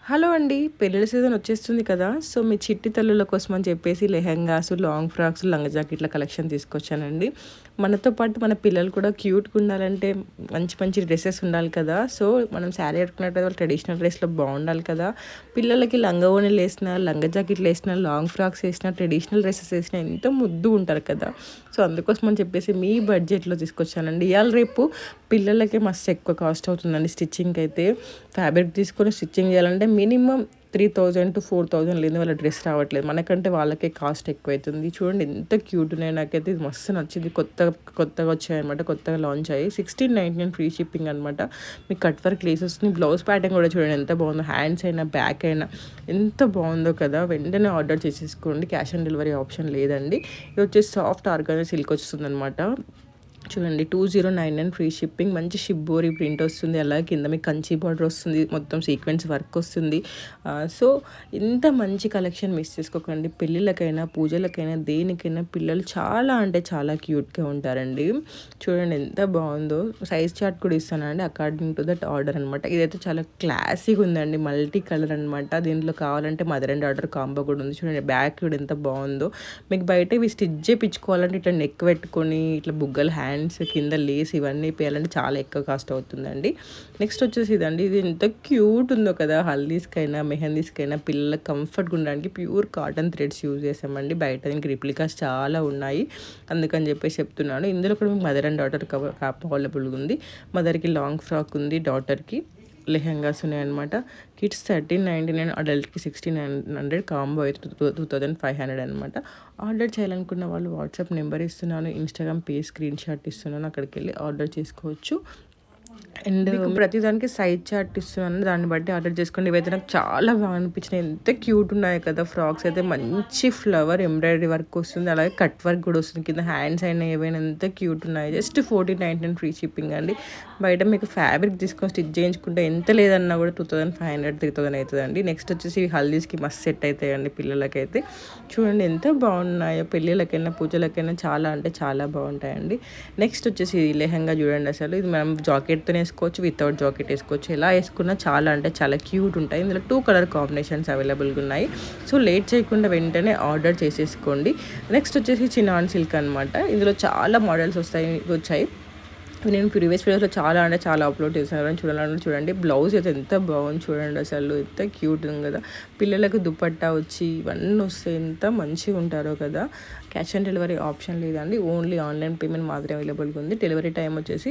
Hello అండి. పెళ్ళిళ్ళ season వచ్చేస్తుంది కదా! సో, మీ చిట్టి తల్లుల కోసం అని చెప్పేసి లెహెంగాస్, లాంగ్ ఫ్రాక్స్, లంగా జాకెట్ల కలెక్షన్ తీసుకొచ్చానండి. మనతో పాటు మన పిల్లలు కూడా క్యూట్‌గా ఉండాలంటే మంచి మంచి డ్రెసెస్ ఉండాలి కదా! సో, మనం శారీ కట్టుకున్నట్టయితే వాళ్ళు ట్రెడిషనల్ డ్రెస్‌లో బాగుండాలి కదా! పిల్లలకి లంగా ఓణీలేసినా, లంగా జాకెట్లేసినా, లాంగ్ ఫ్రాక్స్ ఏసినా, ట్రెడిషనల్ డ్రెసెస్ ఏసినా ఎంతో ముద్దుగుంటారు కదా! సో, అందుకోసం అని చెప్పేసి మీ బడ్జెట్‌లో తీసుకొచ్చానండి. ఇయాల రేపు పిల్లలకే మస్తు ఎక్కువ కాస్ట్ అవుతుందండి స్టిచ్చింగ్‌కైతే. ఫ్యాబ్రిక్ తీసుకొని స్టిచ్చింగ్ చేయాలంటే మినిమమ్ 3000-4000 లేనిదే వాళ్ళ డ్రెస్ రావట్లేదు. మనకంటే వాళ్ళకే కాస్ట్ ఎక్కువైతుంది. చూడండి ఎంత క్యూట్ ఉన్నాయో, నాకైతే ఇది మస్తు నచ్చింది. కొత్తగా వచ్చాయన్నమాట. కొత్తగా లాంచ్ అయ్యాయి. 1699 ఫ్రీ షిప్పింగ్ అనమాట. మీకు కట్ వర్క్ లేస్ వస్తుంది. బ్లౌజ్ ప్యాటర్న్ కూడా చూడండి ఎంత బాగుందో. హ్యాండ్స్ అయినా బ్యాక్ అయినా ఎంత బాగుందో కదా! వెంటనే ఆర్డర్ చేసేసుకోండి. క్యాష్ ఆన్ డెలివరీ ఆప్షన్ లేదండి. ఇది వచ్చేసి సాఫ్ట్ ఆర్గానిక్ సిల్క్ వస్తుందన్నమాట. చూడండి 2099 ఫ్రీ షిప్పింగ్. మంచి షిబ్బోరి ప్రింట్ వస్తుంది. అలాగే కింద మీకు కంచి బార్డర్ వస్తుంది. మొత్తం సీక్వెన్స్ వర్క్ వస్తుంది. సో ఇంత మంచి కలెక్షన్ మిస్ చేసుకోకండి. పెళ్ళిళ్ళకైనా పూజలకైనా దేనికైనా పిల్లలు చాలా అంటే చాలా క్యూట్గా ఉంటారండి. చూడండి ఎంత బాగుందో. సైజ్ చార్ట్ కూడా ఇస్తానండి అకార్డింగ్ టు దట్ ఆర్డర్ అనమాట. ఇదైతే చాలా క్లాసీగా ఉందండి. మల్టీ కలర్ అనమాట. దీంట్లో కావాలంటే మదర్ అండ్ డాటర్ కాంబో కూడా ఉంది. చూడండి బ్యాక్ కూడా ఎంత బాగుందో. మీకు బయట ఇవి స్టిచ్ చేయించుకోవాలంటే ఇట్లా నెక్ పెట్టుకొని ఇట్లా బుగ్గలు హ్యాండ్స్ కింద లేస్ ఇవన్నీ వేయాలంటే చాలా ఎక్కువ కాస్ట్ అవుతుందండి. నెక్స్ట్ వచ్చేసి ఇదండి. ఇది ఎంత క్యూట్ ఉందో కదా! హల్దీస్కైనా మెహందీస్కైనా పిల్లలకు కంఫర్ట్గా ఉండడానికి ప్యూర్ కాటన్ థ్రెడ్స్ యూజ్ చేసామండి. బయట దీనికి రిప్లికాస్ చాలా ఉన్నాయి. అందుకని చెప్పేసి చెప్తున్నాను. ఇందులో కూడా మీకు మదర్ అండ్ డాటర్ అవైలబుల్గా ఉంది. మదర్కి లాంగ్ ఫ్రాక్ ఉంది, డాటర్కి లెహెంగాస్ ఉన్నాయన్నమాట. కిడ్స్ 1399, అడల్ట్కి 1600, కాంబో అయితే 2500 అనమాట. ఆర్డర్ చేయాలనుకున్న వాళ్ళు వాట్సాప్ నెంబర్ ఇస్తున్నాను, ఇన్స్టాగ్రామ్ పేజ్ స్క్రీన్ షాట్ ఇస్తున్నాను, అక్కడికి వెళ్ళి ఆర్డర్ చేసుకోవచ్చు. అండ్ మీకు ప్రతిదానికి సైజ్ చార్ట్ ఇస్తున్నాను, దాన్ని బట్టి ఆర్డర్ చేసుకోండి. ఇవైతే నాకు చాలా బాగా అనిపించినాయి. ఎంత క్యూట్ ఉన్నాయి కదా ఫ్రాక్స్ అయితే. మంచి ఫ్లవర్ ఎంబ్రాయిడరీ వర్క్ వస్తుంది, అలాగే కట్ వర్క్ కూడా వస్తుంది. కింద హ్యాండ్స్ అయినా ఏవైనా ఎంత క్యూట్ ఉన్నాయి. జస్ట్ 1499 ఫ్రీ షిప్పింగ్ అండి. బయట మీకు ఫ్యాబ్రిక్ తీసుకొని స్టిచ్ చేయించుకుంటే ఎంత లేదన్నా కూడా 2500-3000 అవుతుందండి. నెక్స్ట్ వచ్చేసి హల్దీస్కి మస్తు సెట్ అవుతాయండి పిల్లలకైతే. చూడండి ఎంత బాగున్నాయో. పెళ్ళిళ్ళకైనా పూజలకైనా చాలా అంటే చాలా బాగుంటాయండి. నెక్స్ట్ వచ్చేసి లెహంగా చూడండి. అసలు ఇది మనం జాకెట్తో వేసుకోవచ్చు, వితౌట్ జాకెట్ వేసుకోవచ్చు. ఎలా వేసుకున్నా చాలా అంటే చాలా క్యూట్ ఉంటాయి. ఇందులో 2 కలర్ కాంబినేషన్స్ అవైలబుల్గా ఉన్నాయి. సో లేట్ చేయకుండా వెంటనే ఆర్డర్ చేసేసుకోండి. నెక్స్ట్ వచ్చేసి చినాన్ సిల్క్ అనమాట. ఇందులో చాలా మోడల్స్ వచ్చాయి. నేను ప్రీవియస్ వీడియోస్లో చాలా అంటే చాలా అప్లోడ్ చేశాను. చూడాలంటే చూడండి. బ్లౌజ్ అయితే ఎంత బాగుంది చూడండి. అసలు ఎంత క్యూట్ ఉంది కదా! పిల్లలకు దుపట్టా వచ్చి ఇవన్నీ వస్తే ఎంత మంచిగా ఉంటారో కదా! క్యాష్ ఆన్ డెలివరీ ఆప్షన్ లేదండి. ఓన్లీ ఆన్లైన్ పేమెంట్ మాత్రమే అవైలబుల్గా ఉంది. డెలివరీ టైం వచ్చేసి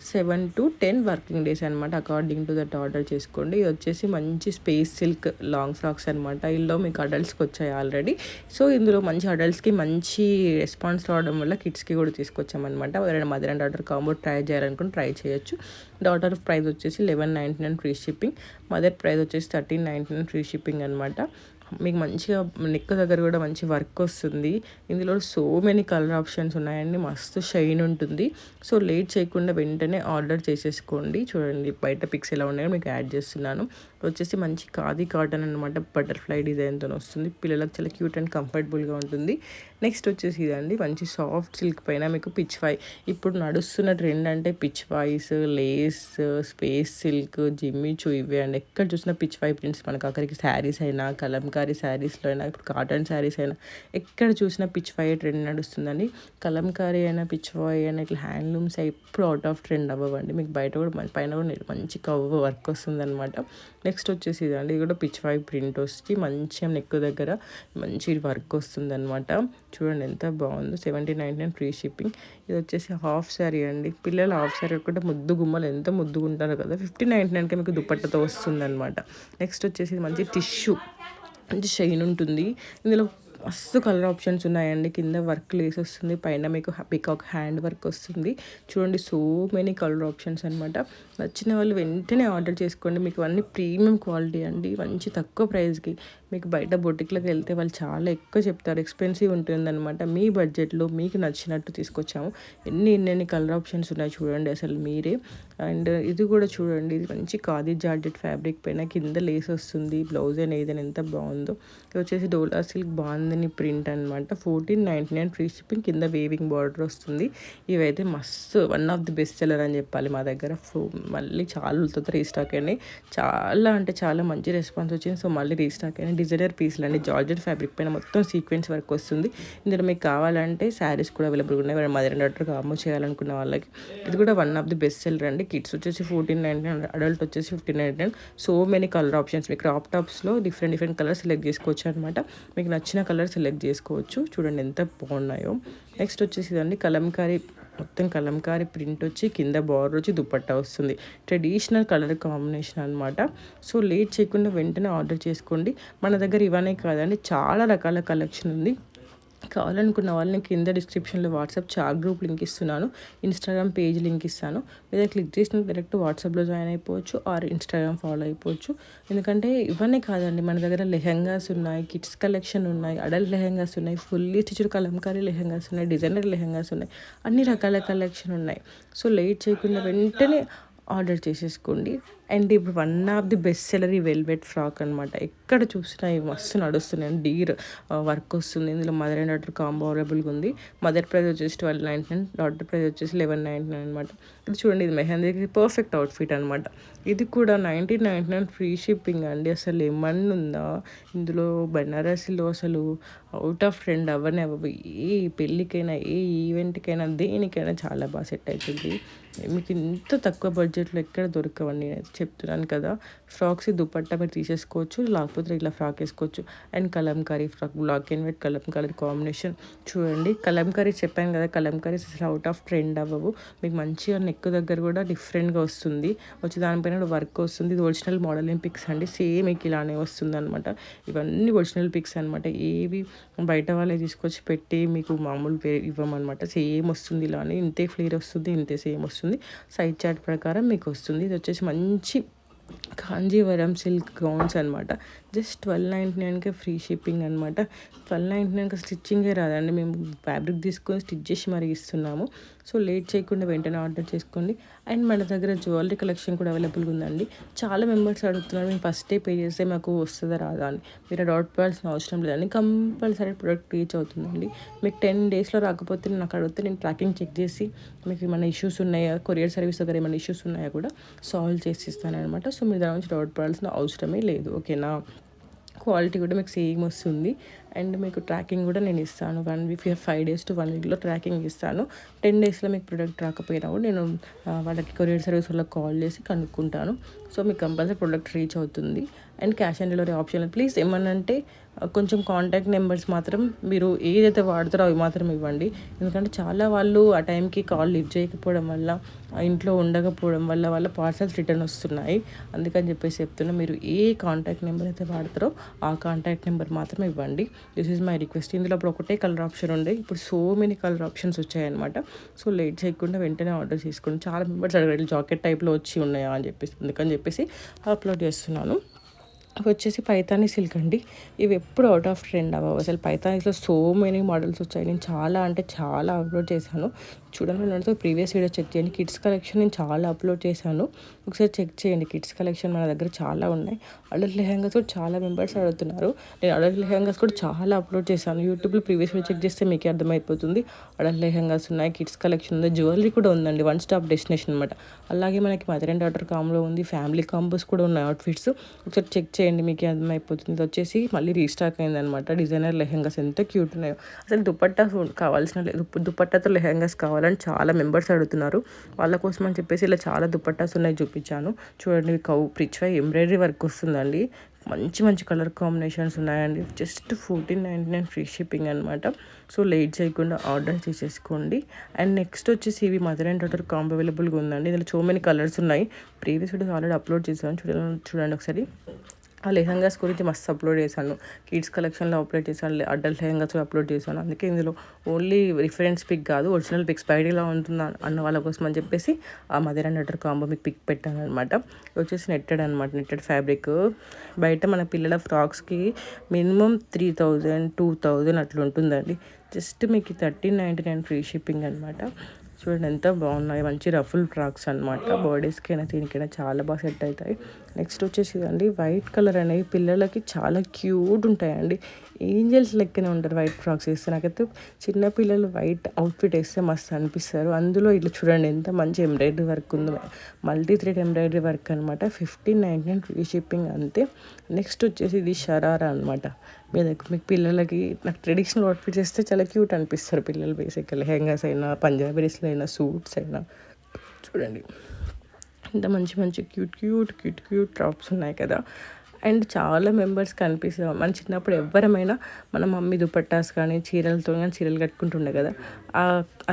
7 to 10 వర్కింగ్ డేస్ అనమాట. అకార్డింగ్ టు దట్ ఆర్డర్ చేసుకోండి. ఇది వచ్చేసి మంచి స్పేస్ సిల్క్ లాంగ్ ఫ్రాక్స్ అనమాట. ఇందులో మీకు అడల్ట్స్కి వచ్చాయి ఆల్రెడీ. సో ఇందులో మంచి అడల్ట్స్కి మంచి రెస్పాన్స్ రావడం వల్ల కిడ్స్కి కూడా తీసుకొచ్చామన్నమాట. ఎవరైనా mother and daughter combo try చేయాలనుకుని ట్రై చేయొచ్చు. డాటర్ ప్రైస్ వచ్చేసి 1199 ఫ్రీ షిప్పింగ్. మదర్ ప్రైస్ వచ్చేసి 1399 ఫ్రీ షిప్పింగ్ అనమాట. మీకు మంచిగా నెక్ దగ్గర కూడా మంచి వర్క్ వస్తుంది. ఇందులో సో మెనీ కలర్ ఆప్షన్స్ ఉన్నాయండి. మస్తు షైన్ ఉంటుంది. సో లేట్ చేయకుండా వెంటనే ఆర్డర్ చేసేసుకోండి. చూడండి బయట పిక్స్ ఎలా ఉన్నాయో మీకు యాడ్ చేస్తున్నాను. వచ్చేసి మంచి ఖాదీ కాటన్ అనమాట. బటర్ఫ్లై డిజైన్తో వస్తుంది. పిల్లలకు చాలా క్యూట్ అండ్ కంఫర్టబుల్గా ఉంటుంది. నెక్స్ట్ వచ్చేసి ఇదండి. మంచి సాఫ్ట్ సిల్క్ పైన మీకు పిచ్వాయ్. ఇప్పుడు నడుస్తున్న ట్రెండ్ అంటే పిచ్వాయిస్, లేస్, స్పేస్ సిల్క్, జిమ్మిచూ ఇవే అండి. ఎక్కడ చూసినా పిచ్వాయ్ ప్రింట్స్. మనకు అక్కడికి శారీస్ అయినా, కలంకారీ శారీస్లో అయినా, ఇప్పుడు కాటన్ శారీస్ అయినా ఎక్కడ చూసినా పిచ్వాయ్ ట్రెండ్ నడుస్తుందండి. కలంకారీ అయినా పిచ్వాయ్ అయినా ఇట్లా హ్యాండ్లూమ్స్ ఎప్పుడు అవుట్ ఆఫ్ ట్రెండ్ అవ్వండి. మీకు బయట కూడా పైన కూడా మంచి కవ్వ వర్క్ వస్తుంది అనమాట. నెక్స్ట్ వచ్చేసి ఇదండి. ఇది కూడా పిచ్వాయ్ ప్రింట్ వచ్చి మంచిగా నెక్ దగ్గర మంచి వర్క్ వస్తుంది అనమాట. చూడండి ఎంత బాగుందో. 1799 ఫ్రీ షిప్పింగ్. ఇది వచ్చేసి హాఫ్ శారీ అండి. పిల్లలు హాఫ్ శారీ కూడా ముద్దు గుమ్మలు ఎంత ముద్దుగా ఉంటారో కదా! 1599కి మీకు దుపట్టతో వస్తుంది అనమాట. నెక్స్ట్ వచ్చేసి మంచి టిష్యూ, మంచి షైన్ ఉంటుంది. ఇందులో మస్తు కలర్ ఆప్షన్స్ ఉన్నాయండి. కింద వర్క్ లేస్ వస్తుంది, పైన మీకు పికాక్ హ్యాండ్ వర్క్ వస్తుంది. చూడండి సో మెనీ కలర్ ఆప్షన్స్ అనమాట. నచ్చిన వాళ్ళు వెంటనే ఆర్డర్ చేసుకోండి. మీకు అన్ని ప్రీమియం క్వాలిటీ అండి. మంచి తక్కువ ప్రైస్కి. మీకు బయట బొటిక్లోకి వెళ్తే వాళ్ళు చాలా ఎక్కువ చెప్తారు, ఎక్స్పెన్సివ్ ఉంటుందన్నమాట. మీ బడ్జెట్లో మీకు నచ్చినట్టు తీసుకొచ్చాము. ఎన్ని కలర్ ఆప్షన్స్ ఉన్నాయి చూడండి అసలు మీరే. అండ్ ఇది కూడా చూడండి. ఇది మంచి ఖాదీ జార్జెట్ ఫ్యాబ్రిక్ పైన కింద లేస్ వస్తుంది. బ్లౌజ్ అయినా ఏదైనా ఎంత బాగుందో. ఇది వచ్చేసి డోలా సిల్క్ బాంది చాందిని ప్రింట్ అనమాట. 1499 ఫ్రీ షిప్పింగ్, కింద వేవింగ్ బార్డర్ వస్తుంది. ఇవైతే మస్తు one of the best seller అని చెప్పాలి మా దగ్గర. మళ్ళీ చాలా రోజులతో రీస్టాక్ అయినాయి. చాలా అంటే చాలా మంచి రెస్పాన్స్ వచ్చింది. సో మళ్ళీ రీస్టాక్ అయినాయి. డిజైనర్ పీస్లు అండి, జార్జెట్ ఫ్యాబ్రిక్ పైన మొత్తం సీక్వెన్స్ వర్క్ వస్తుంది. ఇందులో మీకు కావాలంటే శారీస్ కూడా అవైలబుల్గా ఉన్నాయి. మదర్ అండ్ డాటర్ కాంబో చేయాలనుకున్న వాళ్ళకి ఇది కూడా one of the best seller అండి. కిడ్స్ వచ్చేసి 1499, అడల్ట్ వచ్చేసి 1599. So many colour options. మీకు క్రాప్ టాప్స్లో డిఫరెంట్ కలర్స్ సెలెక్ట్ చేసుకోవచ్చు అనమాట. మీకు నచ్చిన కలర్ సెలెక్ట్ చేసుకోవచ్చు. చూడండి ఎంత బాగున్నాయో. నెక్స్ట్ వచ్చేసి ఇదండి కలంకారీ, మొత్తం కలంకారీ ప్రింట్ వచ్చి కింద బార్డర్ వచ్చి దుపట్టా వస్తుంది. ట్రెడిషనల్ కలర్ కాంబినేషన్ అనమాట. సో లేట్ చేయకుండా వెంటనే ఆర్డర్ చేసుకోండి. మన దగ్గర ఇవన్నీ కాదండి, చాలా రకాల కలెక్షన్ ఉంది. కావాలనుకున్న వాళ్ళు నేను కింద డిస్క్రిప్షన్లో వాట్సాప్ చాట్ గ్రూప్ లింక్ ఇస్తున్నాను, ఇన్స్టాగ్రామ్ పేజ్ లింక్ ఇస్తాను. మీద క్లిక్ చేసిన డైరెక్ట్ వాట్సాప్లో జాయిన్ అయిపోవచ్చు ఆర్ ఇన్స్టాగ్రామ్ ఫాలో అయిపోవచ్చు. ఎందుకంటే ఇవన్నీ కాదండి, మన దగ్గర లెహెంగాస్ ఉన్నాయి, కిడ్స్ కలెక్షన్ ఉన్నాయి, అడల్ట్ లెహెంగాస్ ఉన్నాయి, ఫుల్లీ స్టిచ్డ్ కలంకారీ లెహెంగాస్ ఉన్నాయి, డిజైనర్ లెహెంగాస్ ఉన్నాయి, అన్ని రకాల కలెక్షన్ ఉన్నాయి. సో లేట్ చేయకుండా వెంటనే ఆర్డర్ చేసేసుకోండి. అండ్ ఇప్పుడు one of the best seller ఈ వెల్వెట్ ఫ్రాక్ అనమాట. ఎక్కడ చూసినా ఇవి మస్తు నడుస్తున్నాయి. డీర్ వర్క్ వస్తుంది. ఇందులో మదర్ అండ్ డాటర్ కాంబో అవైలబుల్గా ఉంది. మదర్ ప్రైస్ వచ్చేసి 1299, డాటర్ ప్రైస్ వచ్చేసి 1199 అనమాట. ఇది చూడండి, ఇది మెహందీకి పర్ఫెక్ట్ అవుట్ఫిట్ అనమాట. ఇది కూడా 1999 ఫ్రీ షిప్పింగ్ అండి. అసలు ఏమన్నా ఉందా ఇందులో? బెనారసీలో అసలు అవుట్ ఆఫ్ ట్రెండ్ అవ్వని అవ్వవు. ఏ పెళ్ళికైనా ఏ ఈవెంట్కైనా దేనికైనా చాలా బాగా సెట్ అవుతుంది. మీకు ఇంత తక్కువ బడ్జెట్లో ఎక్కడ దొరకవండి, నేను చెప్తున్నాను కదా. ఫ్రాక్స్ దుపట్టా మీరు తీసేసుకోవచ్చు, లేకపోతే ఇట్లా ఫ్రాక్ వేసుకోవచ్చు. And Kalamkari frock, black and white Kalamkari combination చూడండి. కలంకారీ చెప్పాను కదా, కలంకారీ అసలు అవుట్ ఆఫ్ ట్రెండ్ అవ్వవు. మీకు మంచిగా నెక్ దగ్గర కూడా డిఫరెంట్గా వస్తుంది, వచ్చి దానిపైన కూడా వర్క్ వస్తుంది. ఇది ఒరిజినల్ మోడలింగ్ పిక్స్ అండి, సేమ్ మీకు ఇలానే వస్తుంది అనమాట. ఇవన్నీ ఒరిజినల్ పిక్స్ అనమాట. ఏవి బయట వాళ్ళే తీసుకొచ్చి పెట్టి మీకు మామూలు ఇవ్వమన్నమాట. సేమ్ వస్తుంది ఇలానే, ఇంతే ఫ్లేర్ వస్తుంది, ఇంతే సేమ్ వస్తుంది. సైజ్ చార్ట్ ప్రకారం మీకు వస్తుంది. ఇది వచ్చేసి మంచి కాంజీవరం సిల్క్ గౌన్స్ అనమాట. జస్ట్ 1299కే ఫ్రీ షిప్పింగ్ అనమాట. 1299కి స్టిచ్చింగే రాదండి, మేము ఫ్యాబ్రిక్ తీసుకొని స్టిచ్ చేసి మరి ఇస్తున్నాము. సో లేట్ చేయకుండా వెంటనే ఆర్డర్ చేసుకోండి. అండ్ మన దగ్గర జ్యువెలరీ కలెక్షన్ కూడా అవైలబుల్గా ఉందండి. చాలా మెంబర్స్ అడుగుతున్నారు, మేము ఫస్టే పే చేస్తే మాకు వస్తుందా రాదా అని. మీరు డౌట్ పడాల్సిన అవసరం లేదండి, కంపల్సరీ ప్రొడక్ట్ రీచ్ అవుతుందండి. మీకు 10 డేస్లో రాకపోతే నాకు అడిగితే నేను ట్రాకింగ్ చెక్ చేసి మీకు ఏమైనా ఇష్యూస్ ఉన్నాయా, కొరియర్ సర్వీస్ దగ్గర ఏమైనా ఇష్యూస్ ఉన్నాయా కూడా సాల్వ్ చేసి ఇస్తానమాట. సో మీరు దాని నుంచి డౌట్ పడాల్సిన అవసరమే లేదు, ఓకేనా. క్వాలిటీ కూడా మీకు సేమ్ వస్తుంది. అండ్ మీకు ట్రాకింగ్ కూడా నేను ఇస్తాను. 5 days to 1 weekలో ట్రాకింగ్ ఇస్తాను. 10 daysలో మీకు ప్రొడక్ట్ రాకపోయినా కూడా నేను వాళ్ళకి కొరియర్ సర్వీస్ వాళ్ళకి కాల్ చేసి కనుక్కుంటాను. సో మీకు కంపల్సరీ ప్రొడక్ట్ రీచ్ అవుతుంది. And cash on delivery option. Please ఏమనంటే కొంచెం కాంటాక్ట్ నెంబర్స్ మాత్రం మీరు ఏదైతే వాడతారో అవి మాత్రం ఇవ్వండి. ఎందుకంటే చాలా వాళ్ళు ఆ టైంకి కాల్ లిఫ్ట్ చేయకపోవడం వల్ల, ఇంట్లో ఉండకపోవడం వల్ల వాళ్ళ పార్సల్స్ రిటర్న్ వస్తున్నాయి. అందుకని చెప్పేసి చెప్తున్నా, మీరు ఏ కాంటాక్ట్ నెంబర్ అయితే వాడతారో ఆ కాంటాక్ట్ నెంబర్ మాత్రం ఇవ్వండి. This is my request. ఇందులో అప్పుడు ఒకటే కలర్ ఆప్షన్ ఉండే, ఇప్పుడు సో మెనీ కలర్ ఆప్షన్స్ వచ్చాయన్నమాట. సో లేట్ చేయకుండా వెంటనే ఆర్డర్ చేసుకోండి. చాలా మెంబర్స్ అడగండి జాకెట్ టైప్లో వచ్చి ఉన్నాయా అని చెప్పేసి, అందుకని చెప్పేసి అప్లోడ్ చేస్తున్నాను. అవి వచ్చేసి పైతానీ సిల్క్ అండి. ఇవి ఎప్పుడు అవుట్ ఆఫ్ ట్రెండ్ అవ్వవు. అసలు పైతానీస్లో సో మెనీ మోడల్స్ వచ్చాయి. నేను చాలా అంటే చాలా అప్లోడ్ చేశాను. చూడండి, ప్రీవియస్ వీడియో చెక్ చేయండి. కిడ్స్ కలెక్షన్ నేను చాలా అప్లోడ్ చేశాను, ఒకసారి చెక్ చేయండి. కిడ్స్ కలెక్షన్ మన దగ్గర చాలా ఉన్నాయి. అడల్ట్ లెహెంగాస్ కూడా చాలా మెంబర్స్ అడుగుతున్నారు. నేను అడల్ట్ లెహెంగాస్ కూడా చాలా అప్లోడ్ చేశాను. యూట్యూబ్లో ప్రీవియస్ వీడియో చెక్ చేస్తే మీకే అర్థమైపోతుంది. అడల్ట్ లెహెంగాస్ ఉన్నాయి, కిడ్స్ కలెక్షన్ ఉంది, జ్యువెలరీ కూడా ఉందండి. వన్ స్టాప్ డెస్టినేషన్ అనమాట. అలాగే మనకి మదర్ అండ్ డాటర్ కాంబోలో ఉంది, ఫ్యామిలీ కాంబోస్ కూడా ఉన్నాయి, అవుట్ఫిట్స్ ఒకసారి చెక్ చేయండి, మీకు అర్థమైపోతుంది. ఇది వచ్చేసి మళ్ళీ రీస్టాక్ అయిందనమాట. డిజైనర్ లెహెంగాస్ ఎంత క్యూట్ ఉన్నాయో. అసలు దుపట్టా కావాల్సిన దుపట్టాతో లెహెంగాస్ కావాలని చాలా మెంబర్స్ అడుగుతున్నారు. వాళ్ళ కోసం అని చెప్పేసి ఇలా చాలా దుపట్టాస్ ఉన్నాయి, చూపించాను. చూడండి, ప్రిచ్వై ఎంబ్రాయిడరీ వర్క్ వస్తుందండి. మంచి మంచి కలర్ కాంబినేషన్స్ ఉన్నాయండి. జస్ట్ 1499 ఫ్రీ షిప్పింగ్ అనమాట. సో లేట్ చేయకుండా ఆర్డర్ చేసేసుకోండి. అండ్ నెక్స్ట్ వచ్చేసి ఇవి మదర్ అండ్ డాటర్ కాంబో అవైలబుల్గా ఉందండి. ఇందులో సో మెనీ కలర్స్ ఉన్నాయి. ప్రీవియస్ వీడియోస్ ఆల్రెడీ అప్లోడ్ చేశాను, చూడండి ఒకసారి. ఆ లెహంగాస్ గురించి మస్తు అప్లోడ్ చేశాను. కిడ్స్ కలెక్షన్లో అప్లోడ్ చేశాను, అడల్ట్ లెహంగాస్ అప్లోడ్ చేశాను. అందుకే ఇందులో ఓన్లీ రిఫరెన్స్ పిక్ కాదు, ఒరిజినల్ పిక్స్ బయటలా ఉంటుందా అన్న వాళ్ళ కోసం అని చెప్పేసి ఆ మదర్ అండ్ డాటర్ కాంబో మీకు పిక్ పెట్టాను అనమాట. వచ్చేసి నెట్టెడ్ అనమాట, నెట్టెడ్ ఫ్యాబ్రిక్. బయట మన పిల్లల ఫ్రాక్స్కి మినిమం 3000 2000 అట్లా ఉంటుందండి. జస్ట్ మీకు 1399 ఫ్రీ షిప్పింగ్ అనమాట. చూడండి ఎంత బాగున్నాయి, మంచి రఫుల్ ఫ్రాక్స్ అనమాట. బర్త్డేస్కైనా దీనికైనా చాలా బాగా సెట్ అవుతాయి. నెక్స్ట్ వచ్చేసి ఇదండి వైట్ కలర్ అనేవి పిల్లలకి చాలా క్యూట్ ఉంటాయండి. ఏంజల్స్ లెక్కనే ఉంటారు వైట్ ఫ్రాక్స్ వేస్తే. నాకైతే చిన్న పిల్లలు వైట్ అవుట్ఫిట్ వేస్తే మస్తు అనిపిస్తారు. అందులో ఇట్లా చూడండి ఎంత మంచి ఎంబ్రాయిడరీ వర్క్ ఉందో, మల్టీ థ్రెడ్ ఎంబ్రాయిడరీ వర్క్ అనమాట. 15.99 ఫ్రీ షిప్పింగ్ అంతే. నెక్స్ట్ వచ్చేసి ఇది షరారా అనమాట. మీకు పిల్లలకి నాకు ట్రెడిషనల్ అవుట్ఫిట్స్ వేస్తే చాలా క్యూట్ అనిపిస్తారు పిల్లలు. బేసిక్గా లెహెంగాస్ అయినా, పంజాబీ డ్రెస్లు అయినా, సూట్స్ అయినా చూడండి ఇంత మంచి మంచి క్యూట్ టాప్స్ ఉన్నాయి కదా. అండ్ చాలా మెంబర్స్ కనిపిస్తాం. మన చిన్నప్పుడు ఎవరమైనా మన మమ్మీ దుపట్టాస్ కానీ చీరలతో కానీ చీరలు కట్టుకుంటుండే కదా,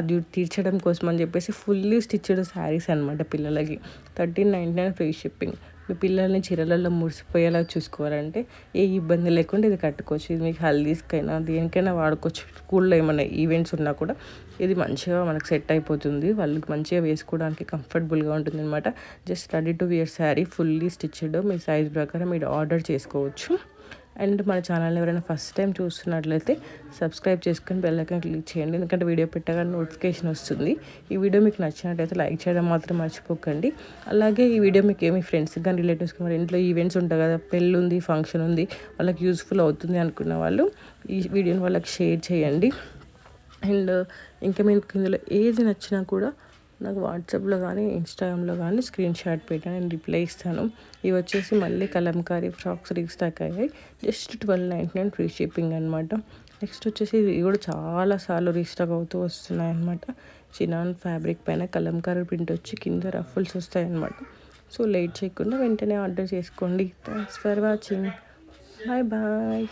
అది తీర్చడం కోసం అని చెప్పేసి ఫుల్లీ స్టిచ్డ్ శారీస్ అనమాట పిల్లలకి. 13.99 ఫ్రీ షిప్పింగ్. మీ పిల్లల్ని చీరలలో మురిసిపోయేలా చూసుకోవాలంటే ఏ ఇబ్బంది లేకుండా ఇది కట్టుకోవచ్చు. ఇది మీకు హల్దీస్కైనా దేనికైనా వాడుకోవచ్చు. స్కూల్లో ఏమైనా ఈవెంట్స్ ఉన్నా కూడా ఇది మంచిగా మనకు సెట్ అయిపోతుంది. వాళ్ళకి మంచిగా వేసుకోవడానికి కంఫర్టబుల్గా ఉంటుంది అనమాట. Just ready to wear sari, fully stitched. మీ సైజ్ ప్రకారం మీరు ఆర్డర్ చేసుకోవచ్చు. అండ్ మన ఛానల్ని ఎవరైనా ఫస్ట్ టైం చూస్తున్నట్లయితే సబ్స్క్రైబ్ చేసుకొని బెల్ ఐకాన్ క్లిక్ చేయండి, ఎందుకంటే వీడియో పెట్టగానే నోటిఫికేషన్ వస్తుంది. ఈ వీడియో మీకు నచ్చినట్లయితే లైక్ చేయడం మాత్రం మర్చిపోకండి. అలాగే ఈ వీడియో మీకు మీ ఫ్రెండ్స్కి కానీ రిలేటివ్స్కి మరి ఇంట్లో ఈవెంట్స్ ఉంటాయి కదా, పెళ్ళి ఉంది, ఫంక్షన్ ఉంది, వాళ్ళకి యూస్ఫుల్ అవుతుంది అనుకున్న వాళ్ళు ఈ వీడియోని వాళ్ళకి షేర్ చేయండి. అండ్ ఇంకా మీకు ఇందులో ఏది నచ్చినా కూడా నాకు వాట్సాప్లో కానీ ఇన్స్టాగ్రామ్లో కానీ స్క్రీన్ షాట్ పెట్టాను, నేను రిప్లై ఇస్తాను. ఇవి వచ్చేసి మళ్ళీ కలంకారీ ఫ్రాక్స్ రీస్టాక్ అయ్యాయి. జస్ట్ 12.99 ఫ్రీ షిప్పింగ్ అనమాట. నెక్స్ట్ వచ్చేసి ఇవి కూడా చాలాసార్లు రీస్టాక్ అవుతూ వస్తున్నాయి అనమాట. చినాన్ ఫ్యాబ్రిక్ పైన కలంకారీ ప్రింట్ వచ్చి కింద రఫుల్స్ వస్తాయి అనమాట. సో లేట్ చేయకుండా వెంటనే ఆర్డర్ చేసుకోండి. Thanks for watching. Bye bye.